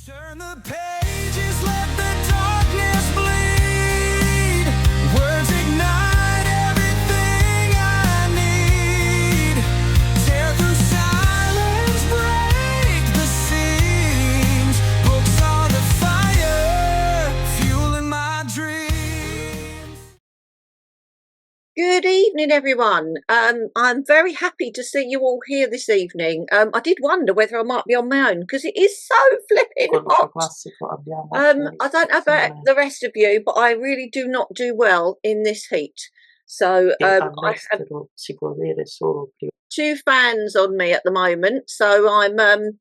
Turn the pages, let the darkness bleed. Words ignite everything I need. Tear through silence, break the seams. Books are the fire, fueling my dreams. Good evening, everyone. I'm very happy to see you all here this evening. I did wonder whether I might be on my own because it is so flipping Quello hot. classico abbiamo I don't know about the rest of you, but I really do not do well in this heat. So che I have all'estero si può avere solo two fans on me at the moment. So I'm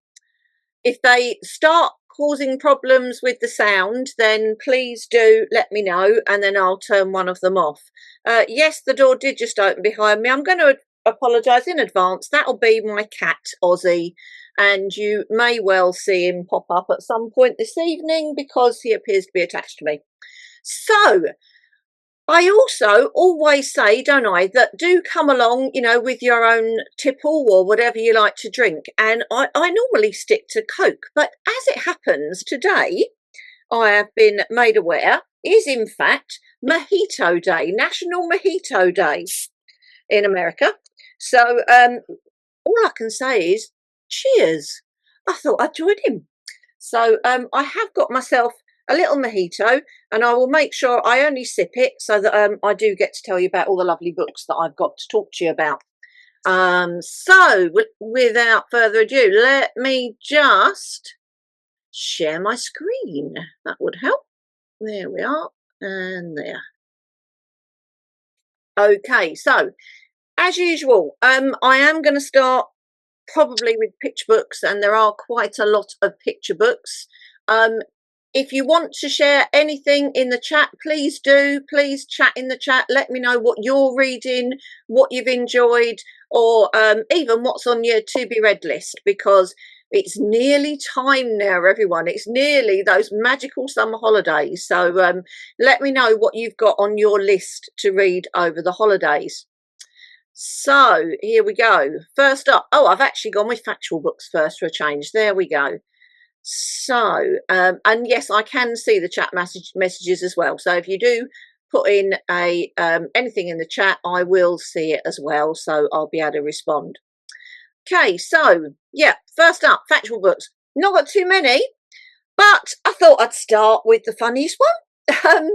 if they start causing problems with the sound, then please do let me know and then I'll turn one of them off. Yes, the door did just open behind me. I'm going to apologise in advance. That'll be my cat, Ozzy, and you may well see him pop up at some point this evening because he appears to be attached to me. So, I also always say, don't I, that do come along, with your own tipple or whatever you like to drink. And I normally stick to Coke, but as it happens today, I have been made aware is in fact Mojito Day, National Mojito Day in America. So all I can say is cheers. I thought I'd join him. So I have got myself a little mojito and I will make sure I only sip it so that I do get to tell you about all the lovely books that I've got to talk to you about. So without further ado, let me just share my screen. That would help. There we are. And there. Okay, so as usual, I am going to start probably with picture books, and there are quite a lot of picture books. If you want to share anything in the chat, please do. Please chat in the chat. Let me know what you're reading, what you've enjoyed, or even what's on your to be read list, because it's nearly time now, everyone. It's nearly those magical summer holidays. So let me know what you've got on your list to read over the holidays. So here we go. First up, I've actually gone with factual books first for a change. There we go. So, and yes, I can see the chat messages as well. So if you do put in anything in the chat, I will see it as well. So I'll be able to respond. Okay, so yeah, first up, factual books. Not got too many, but I thought I'd start with the funniest one.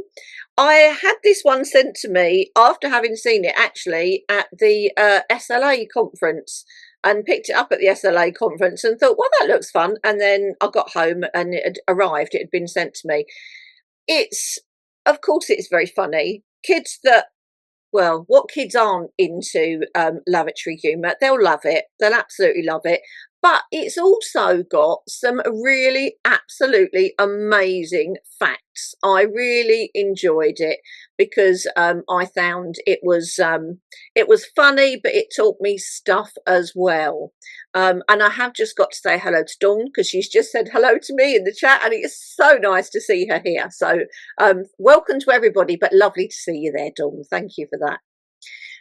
I had this one sent to me after having seen it actually at the SLA conference, and picked it up at the SLA conference and thought, well, that looks fun. And then I got home and it had arrived. It had been sent to me. Of course, it's very funny. Kids that, well, what kids aren't into lavatory humour, they'll love it. They'll absolutely love it. But it's also got some really absolutely amazing facts. I really enjoyed it because I found it was funny, but it taught me stuff as well. And I have just got to say hello to Dawn because she's just said hello to me in the chat, and it's so nice to see her here. So welcome to everybody, but lovely to see you there, Dawn. Thank you for that.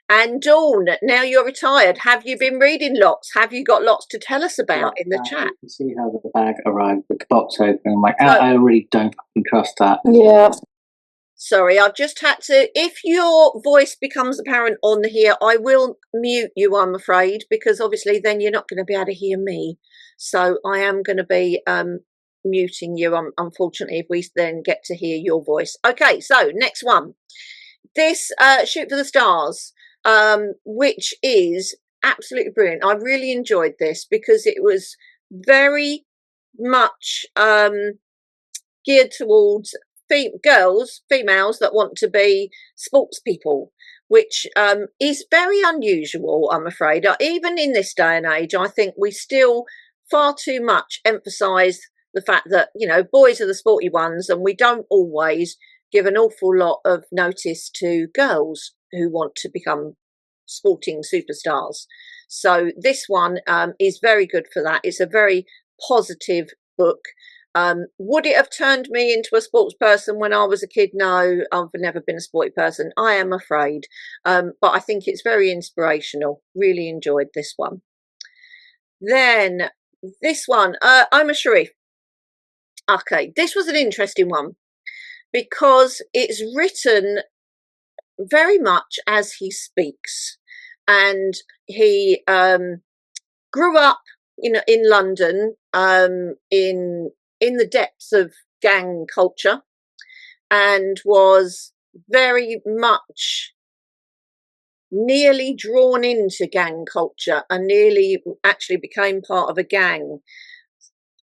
And Dawn, now you're retired, have you been reading lots? Have you got lots to tell us about in the chat? You can see how the bag arrived with the box open. I'm like, I really don't fucking trust that. Yeah. Sorry, I've just had to, if your voice becomes apparent on here, I will mute you, I'm afraid, because obviously then you're not going to be able to hear me. So I am going to be muting you, unfortunately, if we then get to hear your voice. Okay, so next one. This Shoot for the Stars, which is absolutely brilliant. I really enjoyed this because it was very much geared towards females that want to be sports people, which is very unusual, I'm afraid. Even in this day and age, I think we still far too much emphasise the fact that, boys are the sporty ones, and we don't always give an awful lot of notice to girls who want to become sporting superstars. So this one is very good for that. It's a very positive book. Would it have turned me into a sports person when I was a kid? No, I've never been a sporty person, I am afraid. But I think it's very inspirational. Really enjoyed this one. Then this one, Omar Sharif. Okay, this was an interesting one because it's written very much as he speaks, and he grew up in London, in the depths of gang culture, and was very much nearly drawn into gang culture and nearly actually became part of a gang.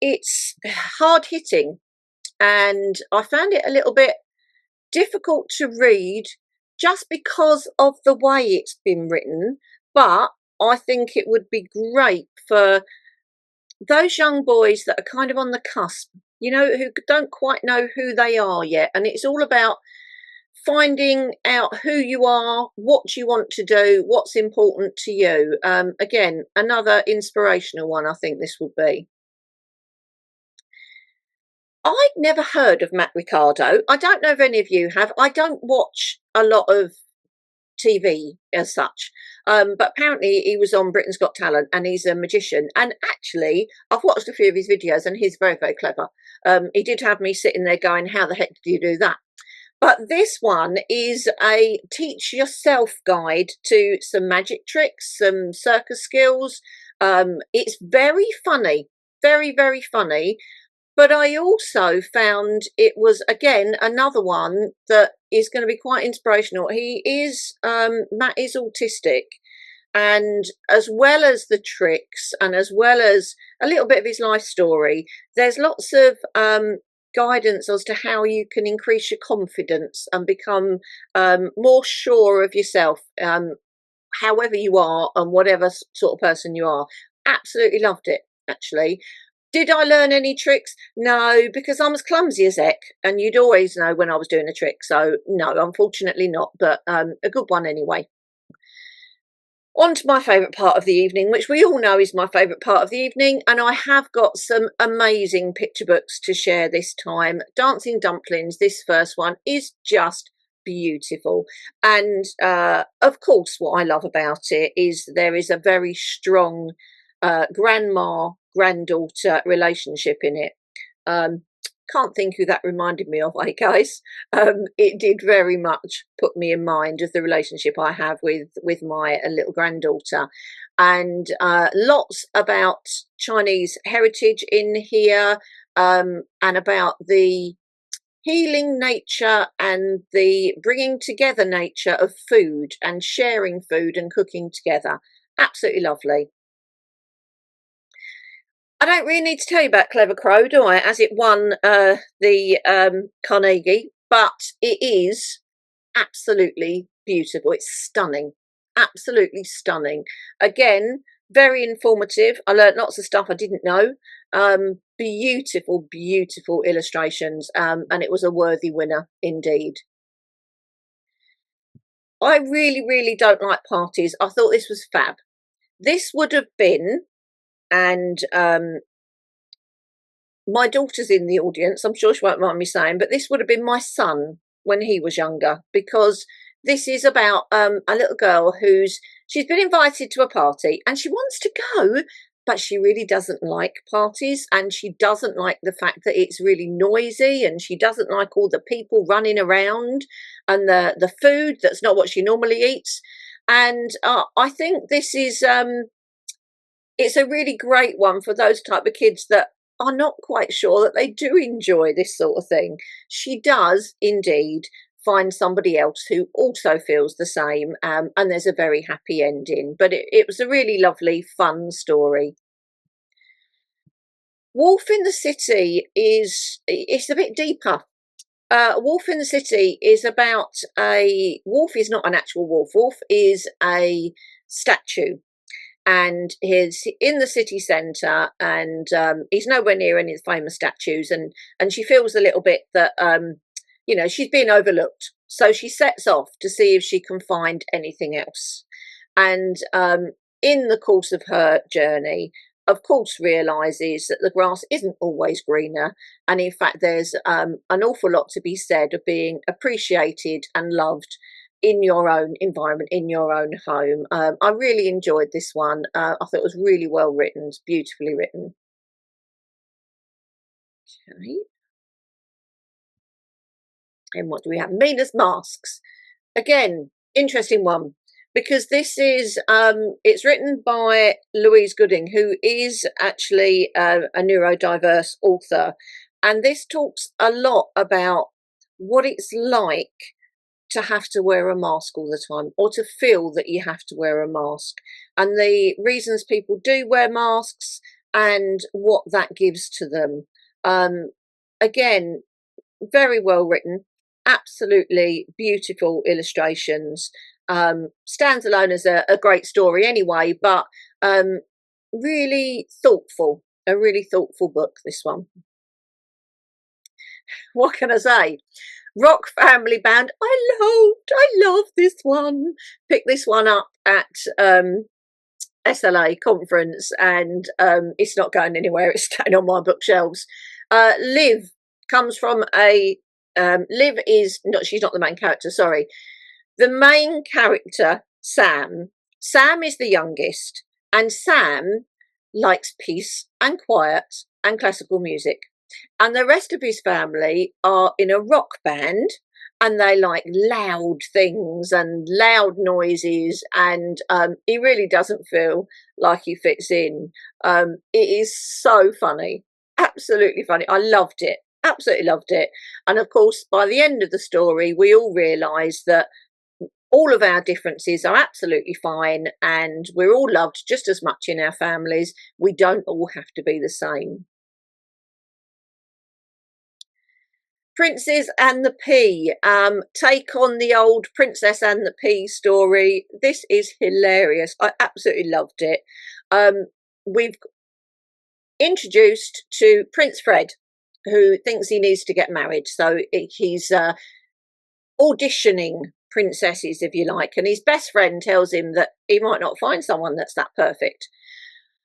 It's hard hitting, and I found it a little bit difficult to read just because of the way it's been written. But I think it would be great for those young boys that are kind of on the cusp, who don't quite know who they are yet. And it's all about finding out who you are, what you want to do, what's important to you. Again, another inspirational one, I think this would be. I'd never heard of Matt Ricardo. I don't know if any of you have. I don't watch a lot of TV as such, but apparently he was on Britain's Got Talent, and he's a magician. And actually, I've watched a few of his videos, and he's very, very clever. He did have me sitting there going, "How the heck did you do that?" But this one is a teach yourself guide to some magic tricks, some circus skills. It's very funny, very, very funny. But I also found it was, again, another one that is going to be quite inspirational. Matt is autistic. And as well as the tricks and as well as a little bit of his life story, there's lots of guidance as to how you can increase your confidence and become more sure of yourself, however you are and whatever sort of person you are. Absolutely loved it, actually. Did I learn any tricks? No, because I'm as clumsy as heck, and you'd always know when I was doing a trick. So no, unfortunately not, but a good one anyway. On to my favourite part of the evening, which we all know is my favourite part of the evening, and I have got some amazing picture books to share this time. Dancing Dumplings, this first one, is just beautiful. And of course, what I love about it is there is a very strong grandma granddaughter relationship in it. Can't think who that reminded me of, guys. It did very much put me in mind of the relationship I have with my little granddaughter, and lots about Chinese heritage in here, and about the healing nature and the bringing together nature of food and sharing food and cooking together. Absolutely lovely. I don't really need to tell you about Clever Crow, do I? As it won the Carnegie, but it is absolutely beautiful. It's stunning, absolutely stunning. Again, very informative. I learnt lots of stuff I didn't know. Beautiful, beautiful illustrations, and it was a worthy winner indeed. I really, really don't like parties. I thought this was fab. This would have been, and my daughter's in the audience, I'm sure she won't mind me saying, but this would have been my son when he was younger, because this is about a little girl she's been invited to a party and she wants to go, but she really doesn't like parties, and she doesn't like the fact that it's really noisy, and she doesn't like all the people running around and the food that's not what she normally eats. And I think this is it's a really great one for those type of kids that are not quite sure that they do enjoy this sort of thing. She does indeed find somebody else who also feels the same, and there's a very happy ending. But it was a really lovely, fun story. Wolf in the City it's a bit deeper. Wolf in the City is about wolf is not an actual wolf. Wolf is a statue, and he's in the city centre, and he's nowhere near any of the famous statues, and she feels a little bit that she's being overlooked, so she sets off to see if she can find anything else. And in the course of her journey, of course, realizes that the grass isn't always greener, and in fact there's an awful lot to be said of being appreciated and loved in your own environment, in your own home. I really enjoyed this one. I thought it was really well written, beautifully written. Okay. And what do we have? Mina's Masks. Again, interesting one, because this is it's written by Louise Gooding, who is actually a neurodiverse author, and this talks a lot about what it's like to have to wear a mask all the time, or to feel that you have to wear a mask, and the reasons people do wear masks and what that gives to them. Again, very well written, absolutely beautiful illustrations. Stands alone as a great story anyway, but really thoughtful, a really thoughtful book, this one. What can I say? Rock Family Band. I love this one. Picked this one up at SLA conference, and it's not going anywhere. It's staying on my bookshelves. Liv comes from a Liv is not, she's not the main character, sorry. The main character, Sam is the youngest, and Sam likes peace and quiet and classical music, and the rest of his family are in a rock band, and they like loud things and loud noises, and he really doesn't feel like he fits in. It is so funny, absolutely funny. I loved it, absolutely loved it. And of course, by the end of the story, we all realise that all of our differences are absolutely fine, and we're all loved just as much in our families. We don't all have to be the same. Princes and the Pea, take on the old Princess and the Pea story. This is hilarious. I absolutely loved it. We've introduced to Prince Fred, who thinks he needs to get married. So he's auditioning princesses, if you like, and his best friend tells him that he might not find someone that's that perfect.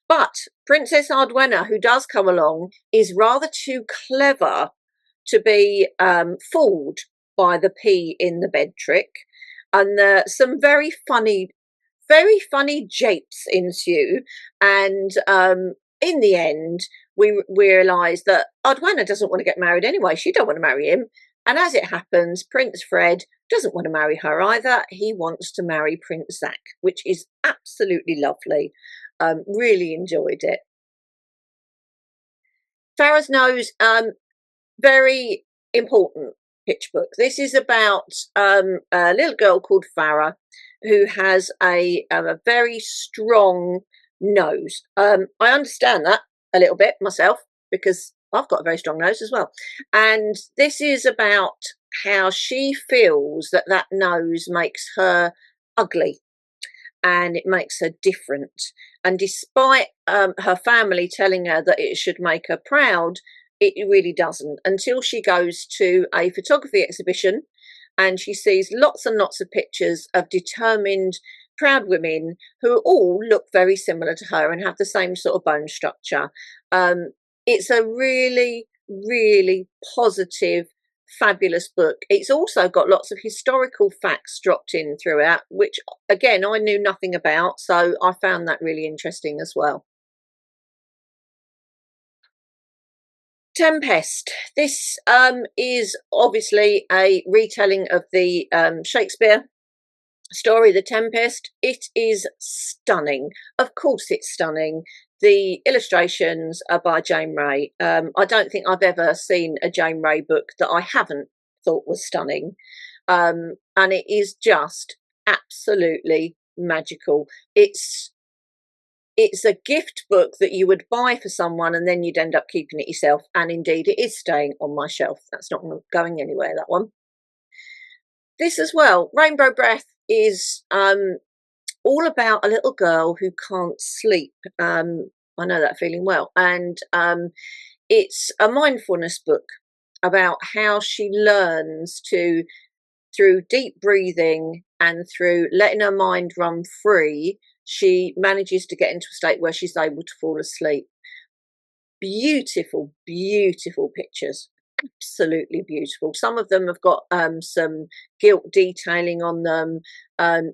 But Princess Ardwenna, who does come along, is rather too clever to be fooled by the pea in the bed trick, and some very funny japes ensue, and in the end we realise that Ardwenna doesn't want to get married anyway. She don't want to marry him, and as it happens, Prince Fred doesn't want to marry her either. He wants to marry Prince Zach, which is absolutely lovely. Really enjoyed it. Farrah's Nose, very important pitch book. This is about a little girl called Farrah who has a very strong nose. I understand that a little bit myself, because I've got a very strong nose as well. And this is about how she feels that that nose makes her ugly, and it makes her different. And despite her family telling her that it should make her proud, it really doesn't, until she goes to a photography exhibition and she sees lots and lots of pictures of determined, proud women who all look very similar to her and have the same sort of bone structure. It's a really, really positive, fabulous book. It's also got lots of historical facts dropped in throughout, which again I knew nothing about, so I found that really interesting as well. Tempest. This is obviously a retelling of the Shakespeare story, The Tempest. It is stunning. Of course it's stunning. The illustrations are by Jane Ray. I don't think I've ever seen a Jane Ray book that I haven't thought was stunning. And it is just absolutely magical. It's a gift book that you would buy for someone and then you'd end up keeping it yourself. And indeed, it is staying on my shelf. That's not going anywhere, that one. This as well, Rainbow Breath, is all about a little girl who can't sleep. I know that feeling well. And it's a mindfulness book about how she learns to, through deep breathing and through letting her mind run free, she manages to get into a state where she's able to fall asleep. Beautiful, beautiful pictures. Absolutely beautiful. Some of them have got some gilt detailing on them.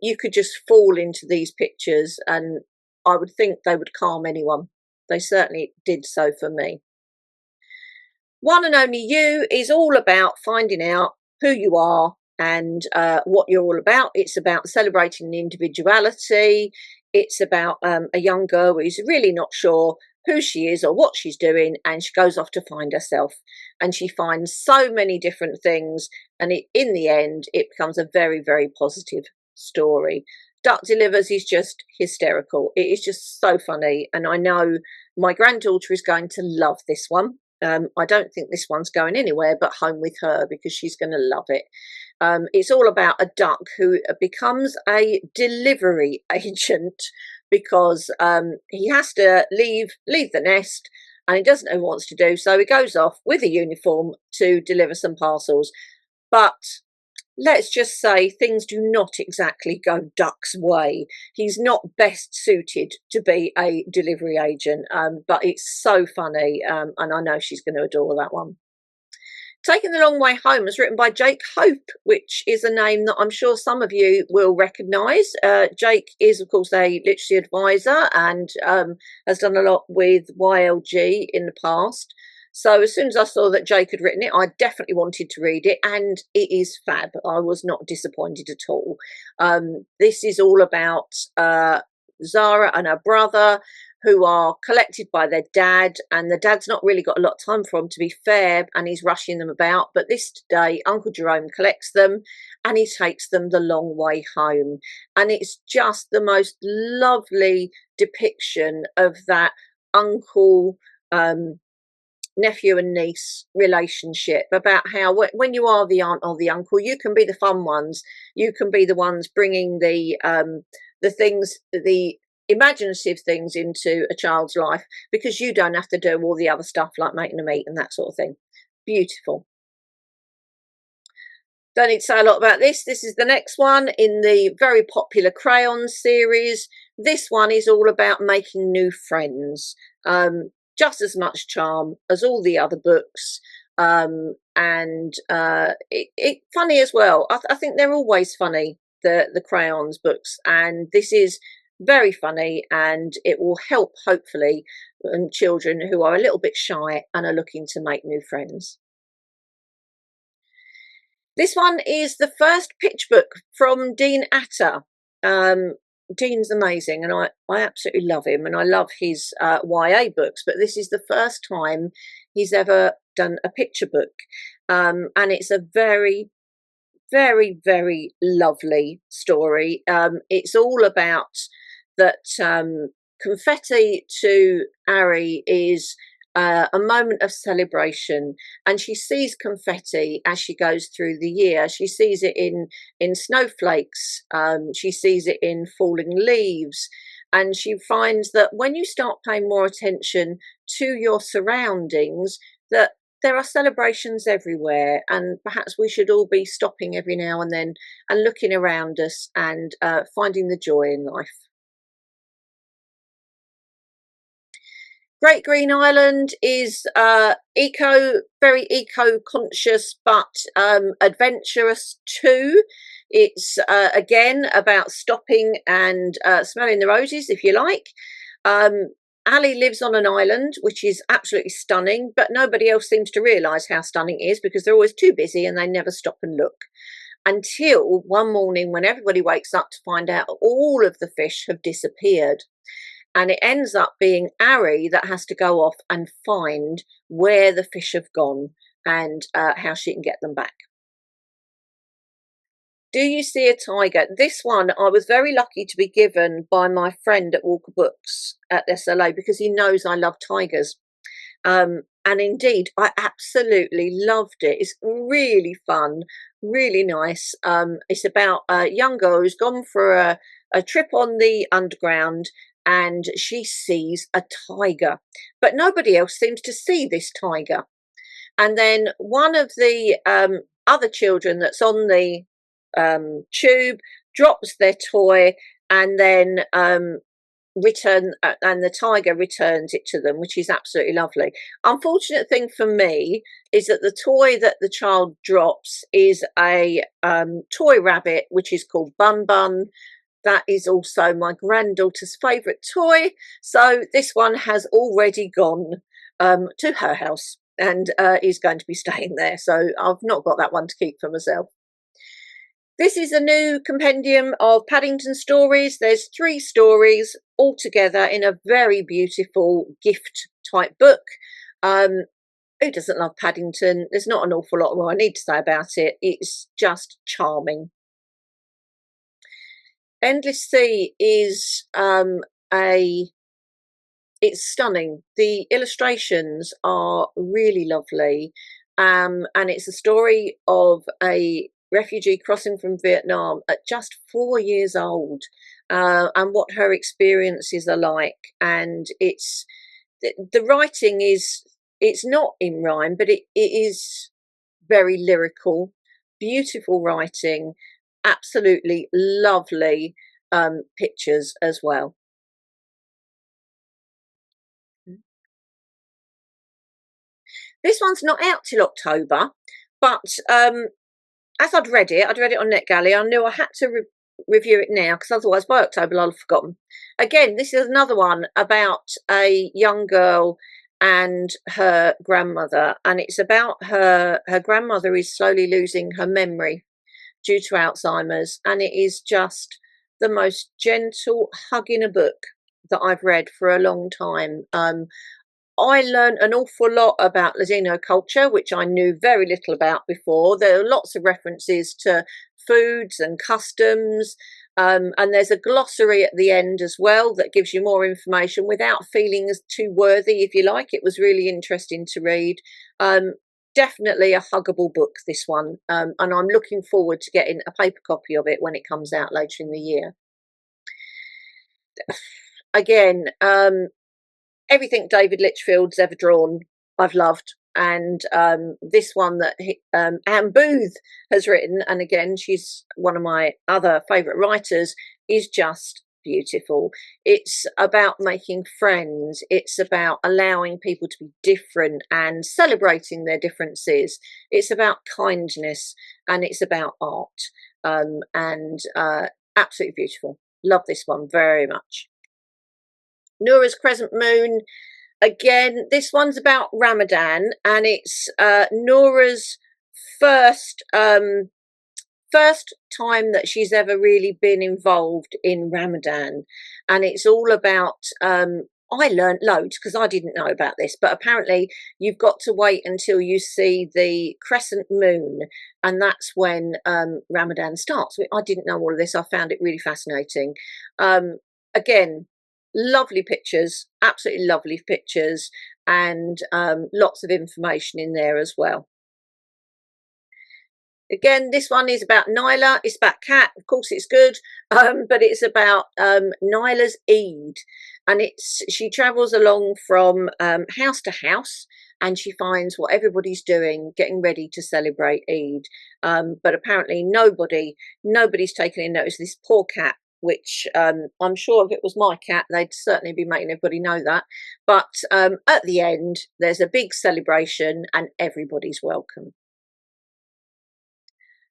You could just fall into these pictures and I would think they would calm anyone. They certainly did so for me. One and Only You is all about finding out who you are and what you're all about. It's about celebrating the individuality. It's about a young girl who's really not sure who she is or what she's doing, and she goes off to find herself, and she finds so many different things, and in the end it becomes a very, very positive story. Duck Delivers is just hysterical. It is just so funny, and I know my granddaughter is going to love this one. I don't think this one's going anywhere but home with her, because she's going to love it. It's all about a duck who becomes a delivery agent because he has to leave the nest, and he doesn't know what he wants to do, so he goes off with a uniform to deliver some parcels. But let's just say things do not exactly go Duck's way. He's not best suited to be a delivery agent, but it's so funny, and I know she's going to adore that one. Taking the Long Way Home was written by Jake Hope, which is a name that I'm sure some of you will recognise. Jake is, of course, a literacy advisor and has done a lot with YLG in the past. So as soon as I saw that Jake had written it, I definitely wanted to read it, and it is fab. I was not disappointed at all. This is all about Zara and her brother, who are collected by their dad, and the dad's not really got a lot of time for them, to be fair, and he's rushing them about. But this day, Uncle Jerome collects them and he takes them the long way home. And it's just the most lovely depiction of that uncle, nephew and niece relationship, about how when you are the aunt or the uncle, you can be the fun ones, you can be the ones bringing the things, the imaginative things into a child's life, because you don't have to do all the other stuff like making them eat and that sort of thing. Beautiful. Don't need to say a lot about this. This is the next one in the very popular Crayons series. This one is all about making new friends. Just as much charm as all the other books, and it funny as well. I think they're always funny, the Crayons books, and this is very funny, and it will help, hopefully, children who are a little bit shy and are looking to make new friends. This one is the first pitch book from Dean Atta. Dean's amazing, and I absolutely love him, and I love his YA books, but this is the first time he's ever done a picture book, and it's a very, very, very lovely story. It's all about that confetti to Ari is a moment of celebration, and she sees confetti as she goes through the year. She sees it in snowflakes, she sees it in falling leaves, and she finds that when you start paying more attention to your surroundings, that there are celebrations everywhere, and perhaps we should all be stopping every now and then and looking around us and finding the joy in life. Great Green Island is very eco-conscious, but adventurous too. It's again about stopping and smelling the roses, if you like. Ali lives on an island, which is absolutely stunning, but nobody else seems to realise how stunning it is, because they're always too busy and they never stop and look. Until one morning when everybody wakes up to find out all of the fish have disappeared. And it ends up being Ari that has to go off and find where the fish have gone and how she can get them back. Do You See a Tiger? This one I was very lucky to be given by my friend at Walker Books at SLA, because he knows I love tigers. And indeed, I absolutely loved it. It's really fun, really nice. It's about a young girl who's gone for a trip on the underground, and she sees a tiger, but nobody else seems to see this tiger. And then one of the other children that's on the tube drops their toy, and then and the tiger returns it to them, which is absolutely lovely. Unfortunate thing for me is that the toy that the child drops is a toy rabbit, which is called Bun Bun. That is also my granddaughter's favourite toy, so this one has already gone to her house. and is going to be staying there. So I've not got that one to keep for myself. This is a new compendium of Paddington stories. There's 3 stories all together in a very beautiful gift type book. Who doesn't love Paddington? There's not an awful lot more I need to say about it. It's just charming. Endless Sea is it's stunning. The illustrations are really lovely, and it's a story of a refugee crossing from Vietnam at just 4 years old, and what her experiences are like. And it's the writing is, it's not in rhyme, but it is very lyrical, beautiful writing, absolutely lovely pictures as well. This one's not out till October, but as I'd read it on NetGalley. I knew I had to review it now, because otherwise by October I'll have forgotten. Again, this is another one about a young girl and her grandmother, and it's about her grandmother is slowly losing her memory due to Alzheimer's, and it is just the most gentle hug in a book that I've read for a long time. I learned an awful lot about Ladino culture, which I knew very little about before. There are lots of references to foods and customs, and there's a glossary at the end as well that gives you more information without feeling as too worthy, if you like. It was really interesting to read. Definitely a huggable book, this one, and I'm looking forward to getting a paper copy of it when it comes out later in the year. Again, everything David Litchfield's ever drawn, I've loved. And this one that Anne Booth has written, and again, she's one of my other favourite writers, is just beautiful. It's about making friends. It's about allowing people to be different and celebrating their differences. It's about kindness, and it's about art. And absolutely beautiful. Love this one very much. Noura's Crescent Moon. Again, this one's about Ramadan, and it's Noura's first time that she's ever really been involved in Ramadan, and it's all about I learned loads because I didn't know about this, but apparently you've got to wait until you see the crescent moon, and that's when Ramadan starts. I didn't know all of this. I found it really fascinating. Again, lovely pictures, absolutely lovely pictures, and lots of information in there as well. Again, this one is about Nyla. It's about Cat, of course it's good, but it's about Nyla's Eid, and she travels along from house to house, and she finds what everybody's doing, getting ready to celebrate Eid. But apparently nobody's taken in notice of this poor cat, which I'm sure if it was my cat, they'd certainly be making everybody know that. But at the end, there's a big celebration and everybody's welcome.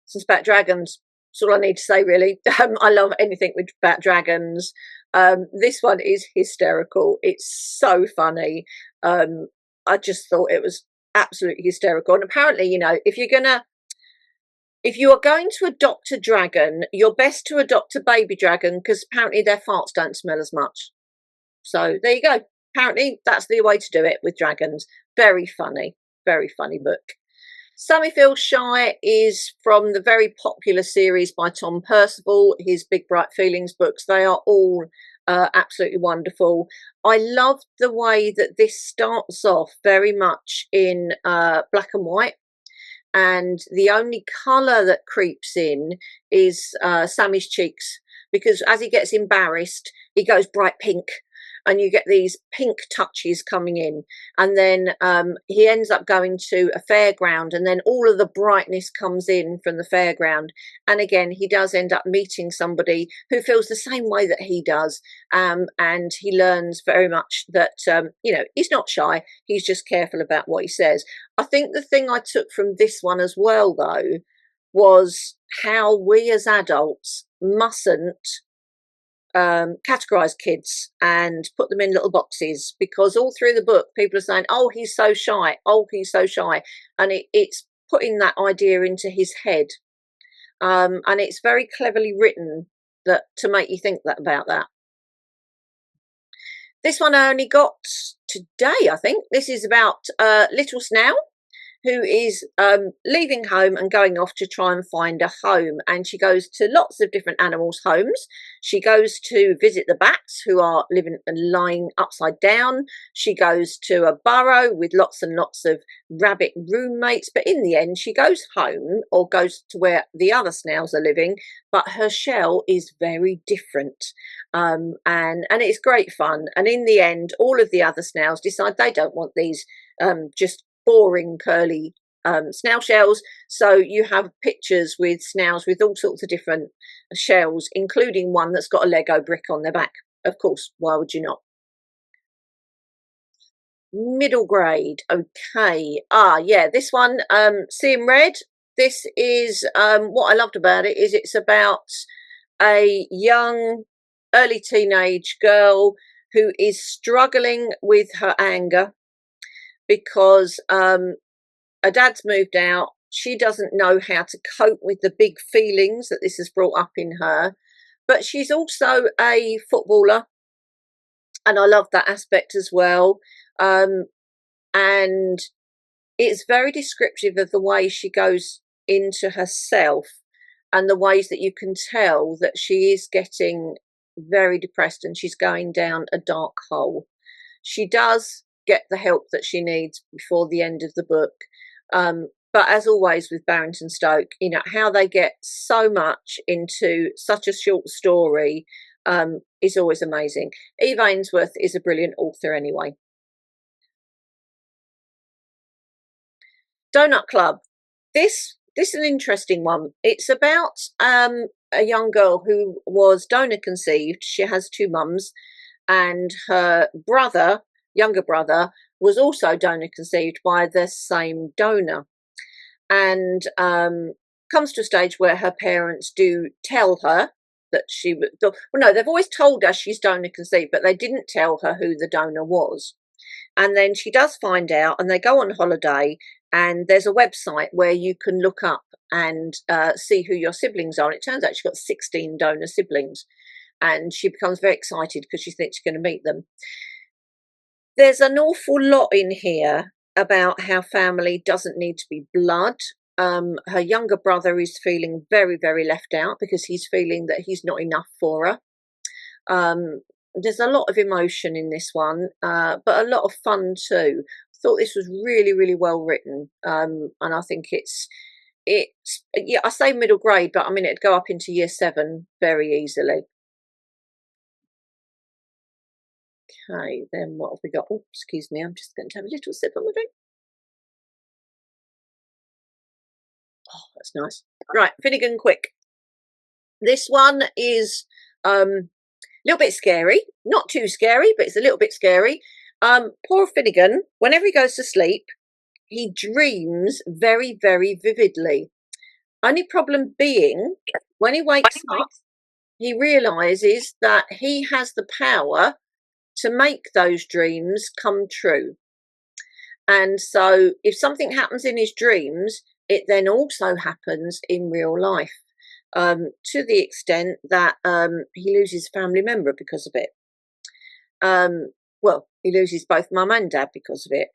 So it's about dragons. That's all I need to say, really. I love anything about dragons. This one is hysterical. It's so funny. I just thought it was absolutely hysterical. And apparently, you know, if you are going to adopt a dragon, you're best to adopt a baby dragon, because apparently their farts don't smell as much. So there you go. Apparently that's the way to do it with dragons. Very funny book. Sammy Feels Shy is from the very popular series by Tom Percival, his Big Bright Feelings books. They are all absolutely wonderful. I love the way that this starts off very much in black and white, and the only colour that creeps in is Sammy's cheeks, because as he gets embarrassed, he goes bright pink, and you get these pink touches coming in, and then he ends up going to a fairground, and then all of the brightness comes in from the fairground, and again he does end up meeting somebody who feels the same way that he does, and he learns very much that you know, he's not shy, he's just careful about what he says. I think the thing I took from this one as well, though, was how we as adults mustn't categorize kids and put them in little boxes, because all through the book people are saying, oh, he's so shy, oh, he's so shy, and it's putting that idea into his head, and it's very cleverly written that to make you think that about that. This one I only got today, I think. This is about Little Snail, who is leaving home and going off to try and find a home. And she goes to lots of different animals' homes. She goes to visit the bats, who are living and lying upside down. She goes to a burrow with lots and lots of rabbit roommates. But in the end, she goes home, or goes to where the other snails are living, but her shell is very different. And it's great fun. And in the end, all of the other snails decide they don't want these just boring curly snail shells, so you have pictures with snails with all sorts of different shells, including one that's got a Lego brick on their back. Of course, why would you not? Middle grade. Okay. Yeah, this one, Seeing Red. This is what I loved about it is it's about a young early teenage girl who is struggling with her anger because her dad's moved out. She doesn't know how to cope with the big feelings that this has brought up in her. But she's also a footballer, and I love that aspect as well. And it's very descriptive of the way she goes into herself and the ways that you can tell that she is getting very depressed and she's going down a dark hole. She does get the help that she needs before the end of the book. But as always with Barrington Stoke, you know, how they get so much into such a short story is always amazing. Eve Ainsworth is a brilliant author anyway. Donut Club. This is an interesting one. It's about a young girl who was donor conceived. She has two mums, and her brother, younger brother, was also donor conceived by the same donor, and comes to a stage where her parents do tell her that she was, well, no, they've always told her she's donor conceived, but they didn't tell her who the donor was. And then she does find out, and they go on holiday, and there's a website where you can look up and see who your siblings are. And it turns out she's got 16 donor siblings, and she becomes very excited because she thinks she's going to meet them. There's an awful lot in here about how family doesn't need to be blood. Her younger brother is feeling very, very left out because he's feeling that he's not enough for her. There's a lot of emotion in this one, but a lot of fun too. I thought this was really, really well written, and I think it's yeah, I say middle grade, but I mean it'd go up into year 7 very easily. Okay, then what have we got? Oh, excuse me, I'm just going to have a little sip of my drink. Oh, that's nice. Right, Finnegan Quick. This one is a little bit scary, not too scary, but it's a little bit scary. Poor Finnegan, whenever he goes to sleep, he dreams very, very vividly. Only problem being, when he wakes up, he realizes that he has the power to make those dreams come true. And so if something happens in his dreams, it then also happens in real life, to the extent that he loses a family member because of it. Well, he loses both mum and dad because of it.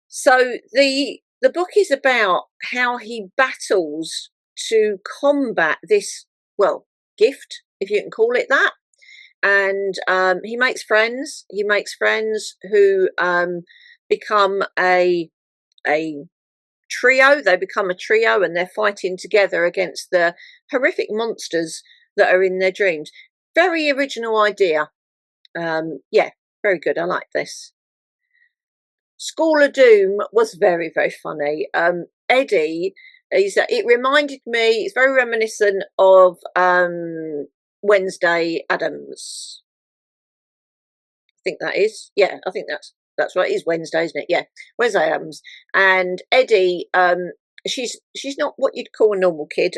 So the book is about how he battles to combat this, well, gift, if you can call it that. And he makes friends. He makes friends who become a trio. They become a trio, and they're fighting together against the horrific monsters that are in their dreams. Very original idea. Yeah, very good. I like this. School of Doom was very, very funny. Eddie, it reminded me, it's very reminiscent of Wednesday Addams. I think that is. Yeah, I think that's right. It is Wednesday, isn't it? Yeah, Wednesday Addams. And Eddie, she's not what you'd call a normal kid.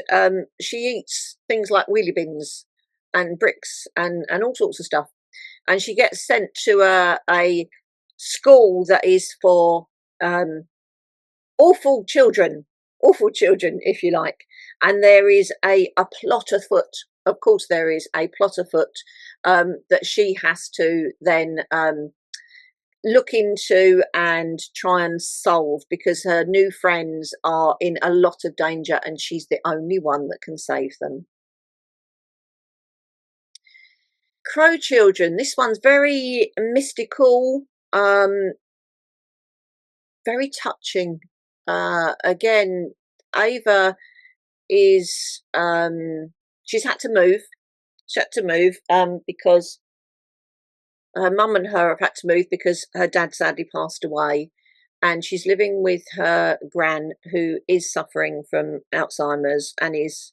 She eats things like wheelie bins and bricks and all sorts of stuff. And she gets sent to a school that is for awful children, if you like. And there is a plot afoot. Of course, there is a plot afoot that she has to then look into and try and solve, because her new friends are in a lot of danger and she's the only one that can save them. Crow Children. This one's very mystical, very touching. Again, Ava is she's had to move. She had to move because her mum and her have had to move because her dad sadly passed away, and she's living with her gran, who is suffering from Alzheimer's and is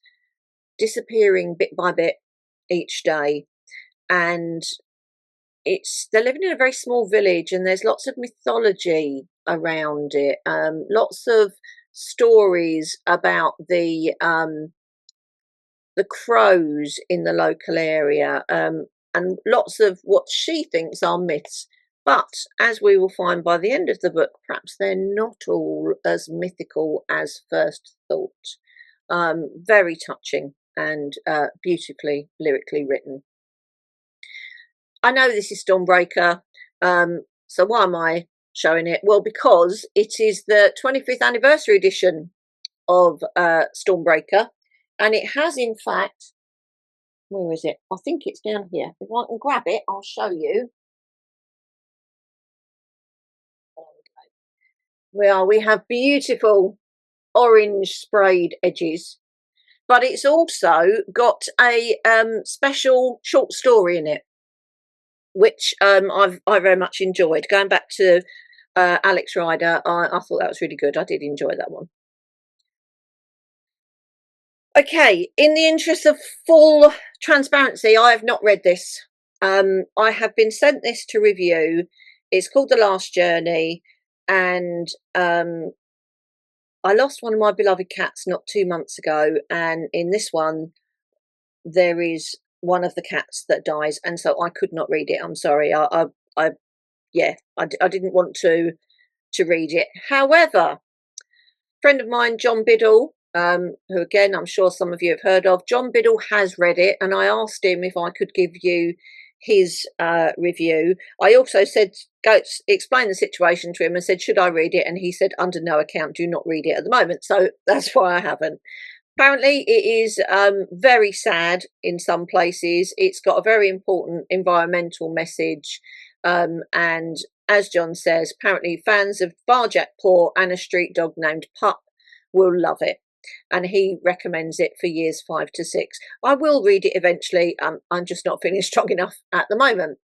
disappearing bit by bit each day. And they're living in a very small village, and there's lots of mythology around it, lots of stories about the crows in the local area, and lots of what she thinks are myths. But as we will find by the end of the book, perhaps they're not all as mythical as first thought. Very touching and beautifully lyrically written. I know this is Stormbreaker, so why am I showing it? Well, because it is the 25th anniversary edition of Stormbreaker, and it has, in fact, where is it? I think it's down here. If I can grab it, I'll show you. We have beautiful orange sprayed edges, but it's also got a special short story in it, which I very much enjoyed. Going back to Alex Rider, I thought that was really good. I did enjoy that one. Okay, in the interest of full transparency, I have not read this. I have been sent this to review. It's called The Last Journey, and I lost one of my beloved cats not 2 months ago, and in this one there is one of the cats that dies, and so I could not read it. I'm sorry. I didn't want to read it. However, a friend of mine, John Biddle, who again I'm sure some of you have heard of, John Biddle has read it, and I asked him if I could give you his review. I also said, go explain the situation to him and said, should I read it? And he said, under no account, do not read it at the moment. So that's why I haven't. Apparently it is very sad in some places. It's got a very important environmental message, and as John says, apparently fans of Barjack Paw and A Street Dog Named Pup will love it, and he recommends it for years 5 to 6. I will read it eventually. I'm just not feeling strong enough at the moment.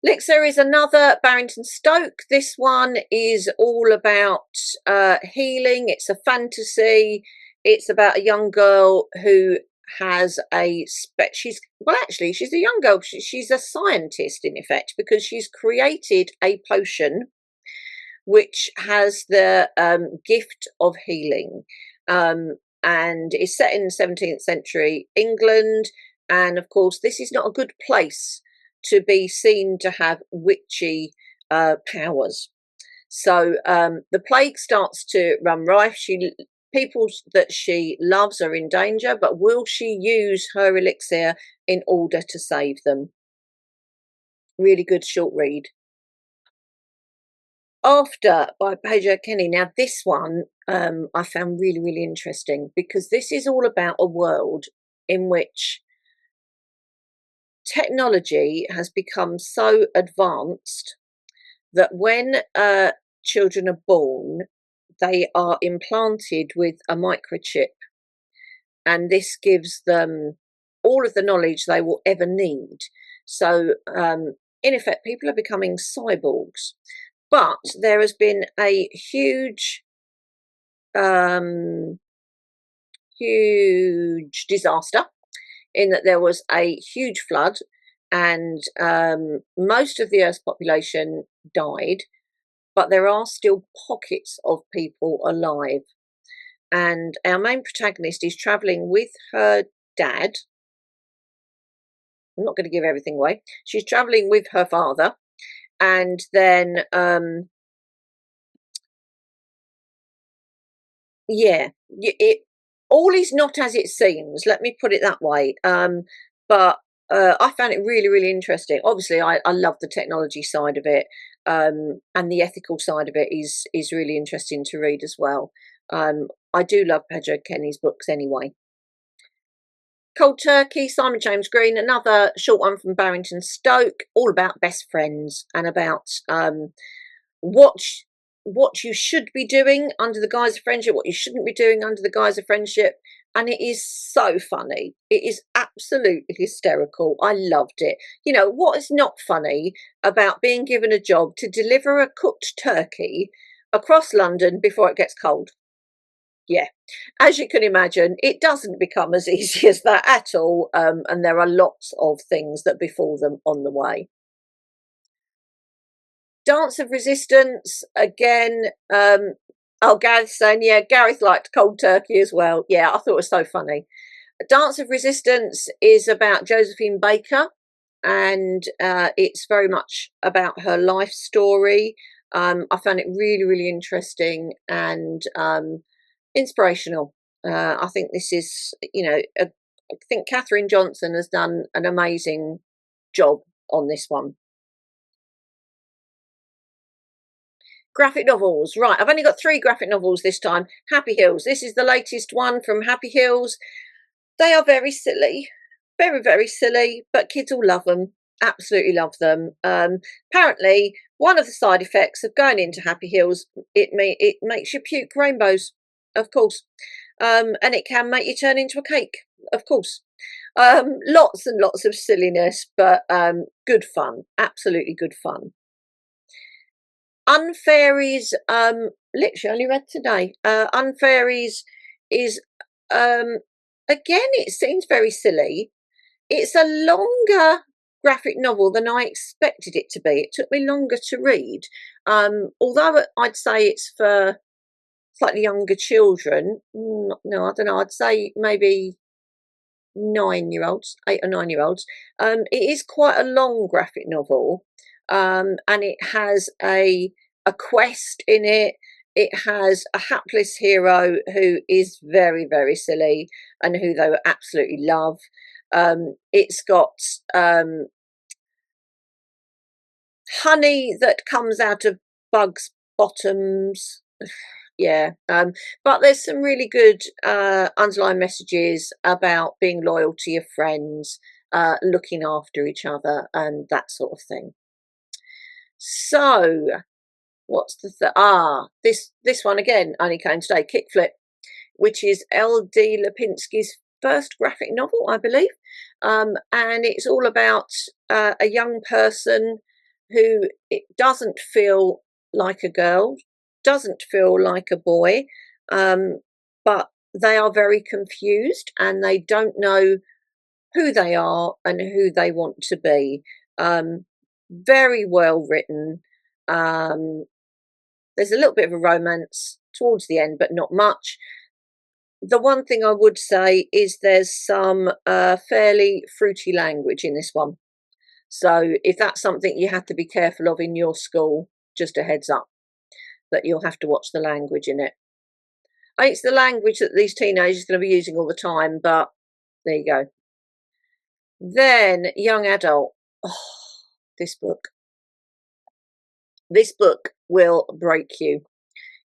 Lixer is another Barrington Stoke. This one is all about healing. It's a fantasy. It's about a young girl who has she's a young girl. She's a scientist in effect, because she's created a potion which has the gift of healing, and is set in 17th century England. And of course, this is not a good place to be seen to have witchy powers. So the plague starts to run rife. People that she loves are in danger, but will she use her elixir in order to save them? Really good short read. After by Paige Kenny. Now this one I found really, really interesting, because this is all about a world in which technology has become so advanced that when children are born, they are implanted with a microchip, and this gives them all of the knowledge they will ever need. So in effect, people are becoming cyborgs. But there has been a huge disaster, in that there was a huge flood, and most of the Earth's population died, but there are still pockets of people alive. And our main protagonist is travelling with her dad I'm not going to give everything away. She's traveling with her father, and then yeah, it all is not as it seems. Let me put it that way. But I found it really, really interesting. Obviously, I love the technology side of it, and the ethical side of it is really interesting to read as well. I do love Pedro Kenny's books anyway. Cold Turkey, Simon James Green, another short one from Barrington Stoke, all about best friends and about what what you should be doing under the guise of friendship, what you shouldn't be doing under the guise of friendship. And it is so funny. It is absolutely hysterical. I loved it. You know, what is not funny about being given a job to deliver a cooked turkey across London before it gets cold? Yeah, as you can imagine, it doesn't become as easy as that at all. And there are lots of things that befall them on the way. Dance of Resistance, again, oh, Gareth saying, yeah, Gareth liked Cold Turkey as well. Yeah, I thought it was so funny. Dance of Resistance is about Josephine Baker, and it's very much about her life story. I found it really, really interesting and inspirational. I think this is, I think Catherine Johnson has done an amazing job on this one. Graphic novels. Right, I've only got 3 graphic novels this time. Happy Hills. This is the latest one from Happy Hills. They are very silly. Very, very silly, but kids all love them. Absolutely love them. Apparently, one of the side effects of going into Happy Hills, it makes you puke rainbows, of course. And it can make you turn into a cake, of course. Lots and lots of silliness, but good fun. Absolutely good fun. Unfairies, literally only read today. Unfairies is, again, it seems very silly. It's a longer graphic novel than I expected it to be. It took me longer to read. Although I'd say it's for slightly younger children. No, I don't know. I'd say maybe 9-year-olds, 8 or 9-year-olds. It is quite a long graphic novel, and it has a quest in it. It has a hapless hero who is very, very silly and who they will absolutely love. It's got honey that comes out of bugs' bottoms. Yeah, but there's some really good underlying messages about being loyal to your friends, looking after each other, and that sort of thing. So, what's this one again only came today, Kickflip, which is L.D. Lipinski's first graphic novel, I believe, and it's all about a young person who it doesn't feel like a girl, doesn't feel like a boy, but they are very confused and they don't know who they are and who they want to be. Very well written. There's a little bit of a romance towards the end, but not much. The one thing I would say is there's some fairly fruity language in this one. So if that's something you have to be careful of in your school, just a heads up that you'll have to watch the language in it. It's the language that these teenagers are going to be using all the time, but there you go. Then young adult. Oh, this book. This book will break you.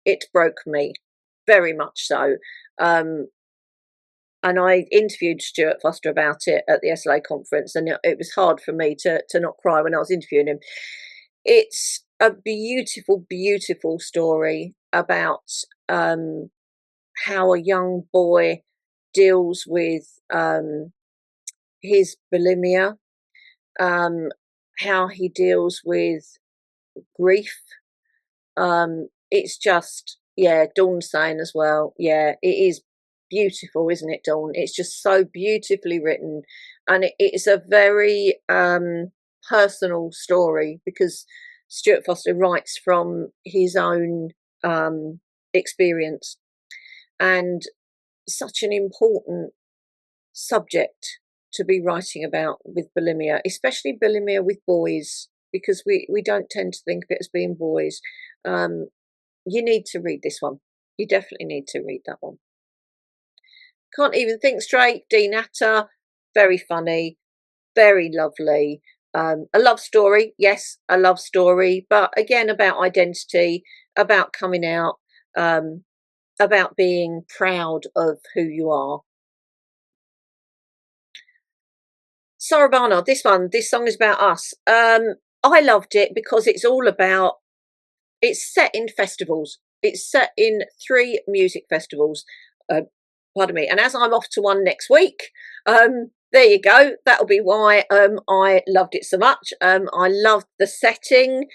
It broke me, very much so. And I interviewed Stuart Foster about it at the SLA conference, and it was hard for me to not cry when I was interviewing him. It's a beautiful, beautiful story about how a young boy deals with his bulimia, how he deals with grief. It's just, yeah, Dawn's saying as well, yeah, it is beautiful, isn't it, Dawn? It's just so beautifully written, and it's a very personal story because Stuart Foster writes from his own experience, and such an important subject to be writing about with bulimia, especially bulimia with boys, because we don't tend to think of it as being boys. You need to read this one. You definitely need to read that one. Can't Even Think Straight, Dean Atta, very funny, very lovely. A love story, yes, a love story, but again about identity, about coming out, about being proud of who you are. Sarabana, this song is about us. I loved it because it's set in festivals. It's set in 3 music festivals. Pardon me. And as I'm off to one next week, there you go. That'll be why I loved it so much. I loved the setting.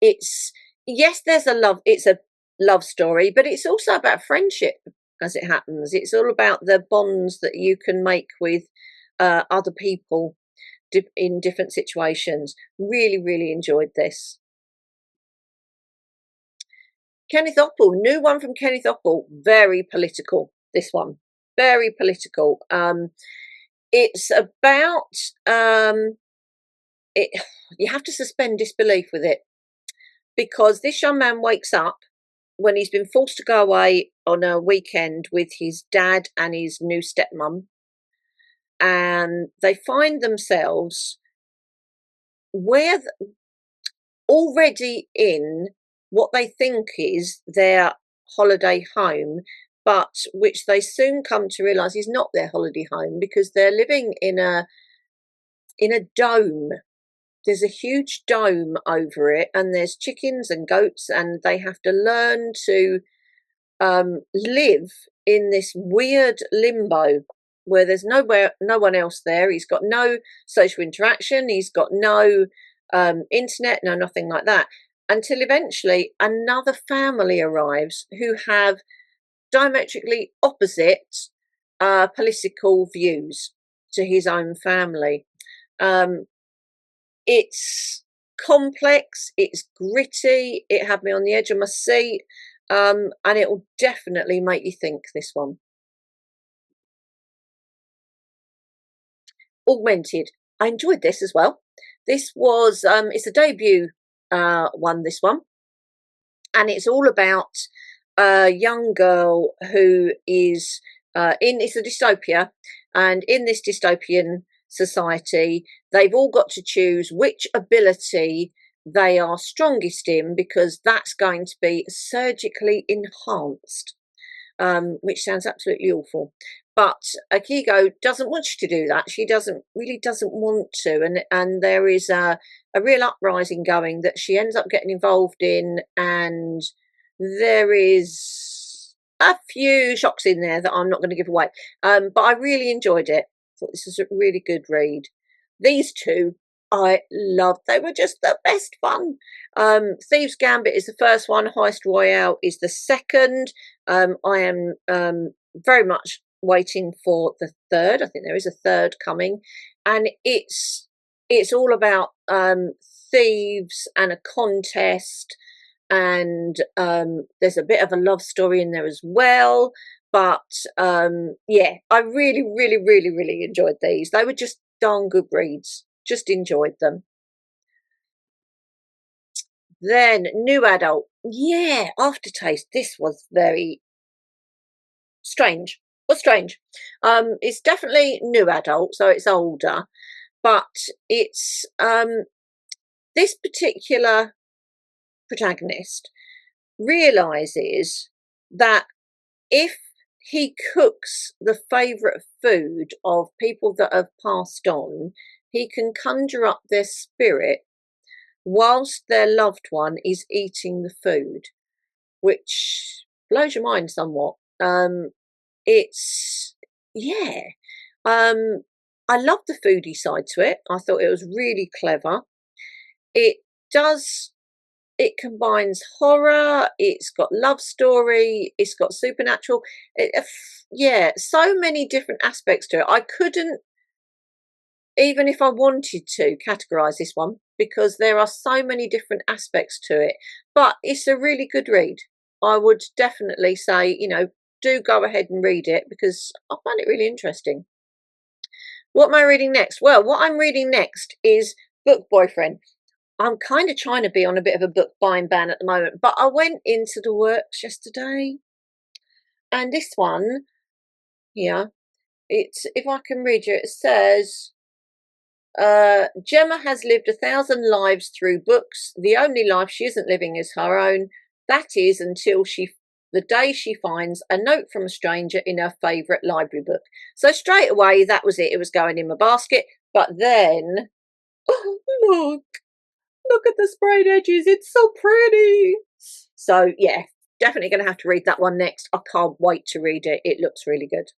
It's a love story, but it's also about friendship as it happens. It's all about the bonds that you can make with other people in different situations. Really, really enjoyed this. Kenneth Oppel, new one from Kenneth Oppel, very political, this one, very political. It's about, you have to suspend disbelief with it, because this young man wakes up when he's been forced to go away on a weekend with his dad and his new stepmom, and they find themselves already in what they think is their holiday home, but which they soon come to realise is not their holiday home, because they're living in a dome. There's a huge dome over it, and there's chickens and goats, and they have to learn to live in this weird limbo where there's no one else there. He's got no social interaction. He's got no internet, no nothing like that, until eventually another family arrives who have diametrically opposite political views to his own family. It's complex, it's gritty, it had me on the edge of my seat, and it will definitely make you think, this one. Augmented, I enjoyed this as well. This was it's a debut one, this one, and it's all about a young girl who is it's a dystopia, and in this dystopian society they've all got to choose which ability they are strongest in, because that's going to be surgically enhanced, which sounds absolutely awful. But Akiko doesn't want you to do that. She really doesn't want to, and there is a real uprising going that she ends up getting involved in, and there is a few shocks in there that I'm not going to give away. But I really enjoyed it. Thought this was a really good read. These two I loved. They were just the best fun. Thieves Gambit is the first one. Heist Royale is the second. I am very much waiting for the third. I think there is a third coming, and it's all about thieves and a contest, and there's a bit of a love story in there as well. But yeah, I really, really, really, really enjoyed these. They were just darn good reads. Just enjoyed them. Then new adult, yeah, Aftertaste. This was very strange. It's definitely new adult, so it's older, but it's this particular protagonist realizes that if he cooks the favorite food of people that have passed on, he can conjure up their spirit whilst their loved one is eating the food, which blows your mind somewhat. It's, yeah, I love the foodie side to it. I thought it was really clever. It combines horror, it's got love story, it's got supernatural. Yeah, so many different aspects to it. I couldn't, even if I wanted to, categorize this one, because there are so many different aspects to it. But it's a really good read. I would definitely say, do go ahead and read it, because I find it really interesting. What am I reading next? Well, what I'm reading next is Book Boyfriend. I'm kind of trying to be on a bit of a book buying ban at the moment, but I went into the works yesterday, and this one here, it's, if I can read you, it says, Gemma has lived 1,000 lives through books. The only life she isn't living is her own. That is until the day she finds a note from a stranger in her favourite library book. So straight away, that was it. It was going in my basket. But then, oh, look at the sprayed edges. It's so pretty. So yeah, definitely going to have to read that one next. I can't wait to read it. It looks really good.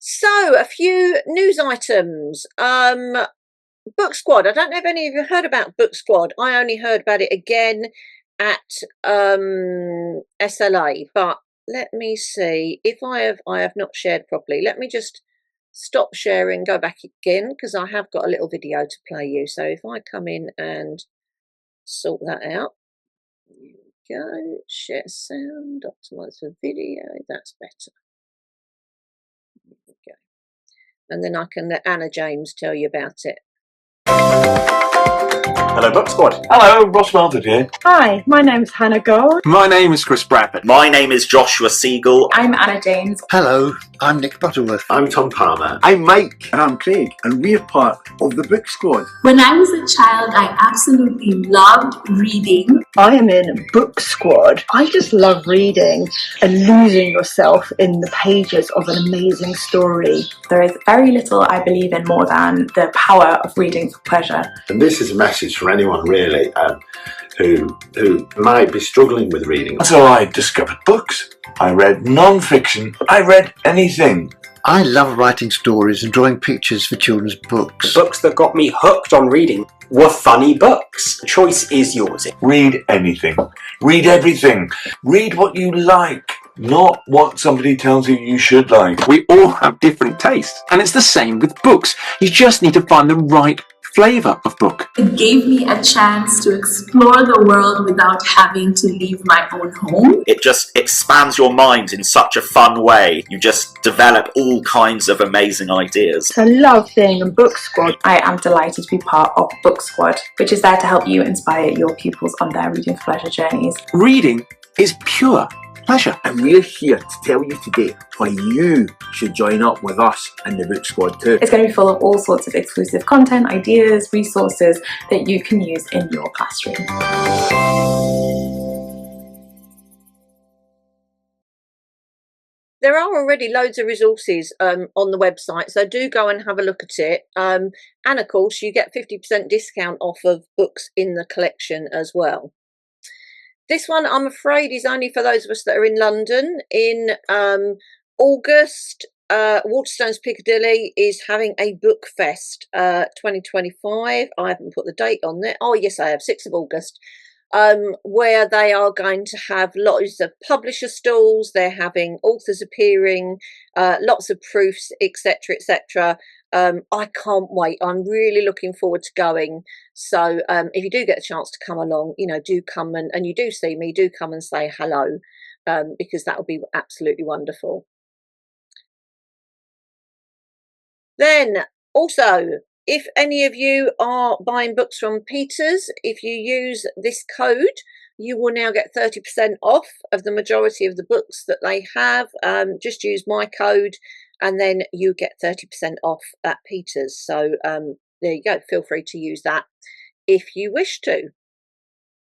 So a few news items. Book Squad. I don't know if any of you heard about Book Squad. I only heard about it again at SLA, but let me see if I have not shared properly. Let me just stop sharing, go back again, because I have got a little video to play you. So if I come in and sort that out, here we go, share sound, optimize for video, that's better. Here we go. And then I can let Anna James tell you about it. Hello, Book Squad. Hello, Ross Melford here. Hi, my name's Hannah Gold. My name is Chris Bradford. My name is Joshua Siegel. I'm Anna James. Hello, I'm Nick Butterworth. I'm Tom Palmer. I'm Mike. And I'm Craig. And we're part of the Book Squad. When I was a child, I absolutely loved reading. I am in Book Squad. I just love reading and losing yourself in the pages of an amazing story. There is very little I believe in more than the power of reading for pleasure. And this is a message for anyone really who might be struggling with reading. So I discovered books. I read non-fiction. I read anything. I love writing stories and drawing pictures for children's books. The books that got me hooked on reading were funny books. The choice is yours. Read anything. Read everything. Read what you like, not what somebody tells you you should like. We all have different tastes, and it's the same with books. You just need to find the right flavour of book. It gave me a chance to explore the world without having to leave my own home. It just expands your mind in such a fun way. You just develop all kinds of amazing ideas. I love being in Book Squad. I am delighted to be part of Book Squad, which is there to help you inspire your pupils on their reading for pleasure journeys. Reading is pure pleasure. And we're here to tell you today why you should join up with us in the Book Squad too. It's going to be full of all sorts of exclusive content, ideas, resources that you can use in your classroom. There are already loads of resources on the website, so do go and have a look at it. And of course, you get 50% discount off of books in the collection as well. This one, I'm afraid, is only for those of us that are in London. In August, Waterstones Piccadilly is having a book fest 2025. I haven't put the date on there. Oh, yes, I have, 6th of August. Where they are going to have lots of publisher stalls, they're having authors appearing, lots of proofs, etc., etc. I can't wait. I'm really looking forward to going. So if you do get a chance to come along, you know, do come and you do see me, do come and say hello, because that would be absolutely wonderful. Then also, if any of you are buying books from Peters, if you use this code, you will now get 30% off of the majority of the books that they have. Just use my code and then you get 30% off at Peters. So there you go. Feel free to use that if you wish to.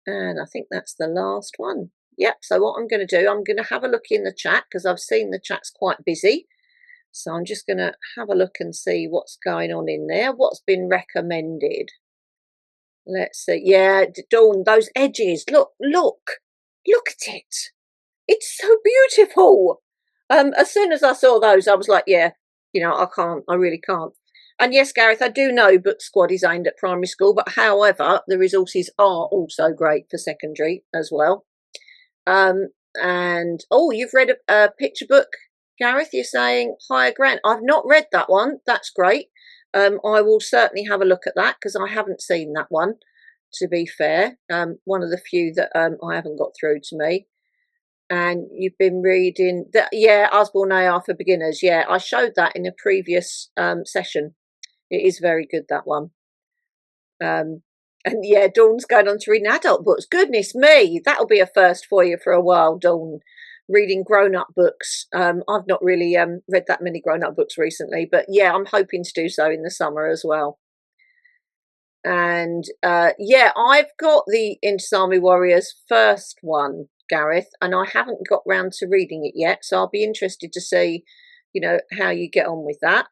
And I think that's the last one. Yep. So what I'm going to do, I'm going to have a look in the chat because I've seen the chat's quite busy. So I'm just going to have a look and see what's going on in there. What's been recommended? Let's see. Yeah, Dawn, those edges. Look at it. It's so beautiful. As soon as I saw those, I was like, yeah, you know, I really can't. And yes, Gareth, I do know Book Squad is aimed at primary school, but however, the resources are also great for secondary as well. And, oh, you've read a picture book, Gareth, you're saying Higher Grant. I've not read that one. That's great. I will certainly have a look at that because I haven't seen that one, to be fair. One of the few that I haven't got through to me. And you've been reading that, yeah, Osborne AR for beginners. Yeah, I showed that in a previous session. It is very good, that one. And yeah, Dawn's going on to reading adult books. Goodness me, that'll be a first for you for a while, Dawn. Reading grown-up books. I've not really read that many grown-up books recently, but yeah, I'm hoping to do so in the summer as well. And yeah, I've got the Inter Army Warriors first one, Gareth, and I haven't got round to reading it yet, so I'll be interested to see, you know, how you get on with that.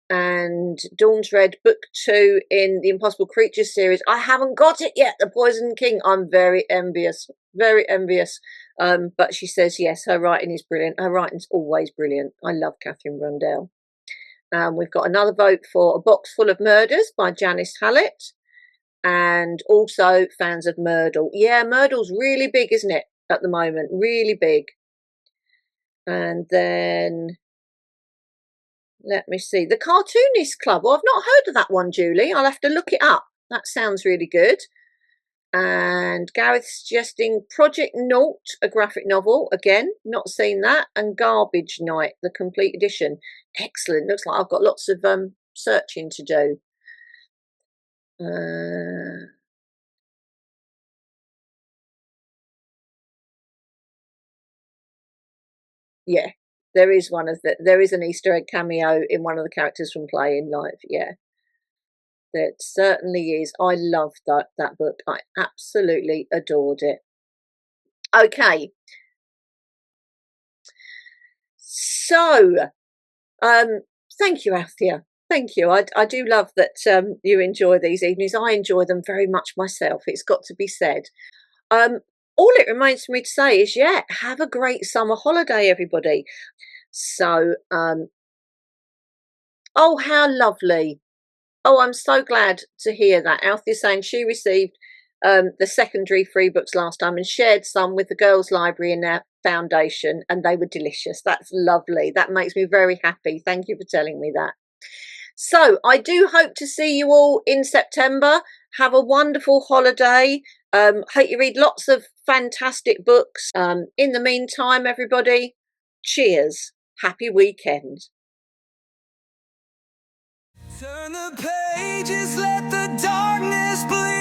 And Dawn's read book 2 in the Impossible Creatures series. I haven't got it yet, The Poison King. I'm very envious, very envious. But she says yes, her writing is brilliant. Her writing's always brilliant. I love Catherine Brundell. We've got another vote for A Box Full of Murders by Janice Hallett, and also fans of Myrtle. Yeah, Myrtle's really big, isn't it, at the moment? Really big. And then let me see, The Cartoonist Club. Well, I've not heard of that one, Julie. I'll have to look it up. That sounds really good. And Gareth suggesting Project Naught, a graphic novel. Again, not seen that. And Garbage Night, the complete edition. Excellent. Looks like I've got lots of searching to do. Yeah, there is one of the. There is an Easter egg cameo in one of the characters from Playing Live. Yeah, there certainly is. I loved that book. I absolutely adored it. Okay, so thank you, Althea. Thank you. I do love that you enjoy these evenings. I enjoy them very much myself. It's got to be said. All it remains for me to say is, yeah, have a great summer holiday, everybody. So, oh, how lovely. Oh, I'm so glad to hear that. Althea's saying she received the secondary free books last time and shared some with the girls' library in their foundation, and they were delicious. That's lovely. That makes me very happy. Thank you for telling me that. So I do hope to see you all in September. Have a wonderful holiday. Hope you read lots of fantastic books. In the meantime, everybody, cheers. Happy weekend. Turn the pages, let the darkness bleed.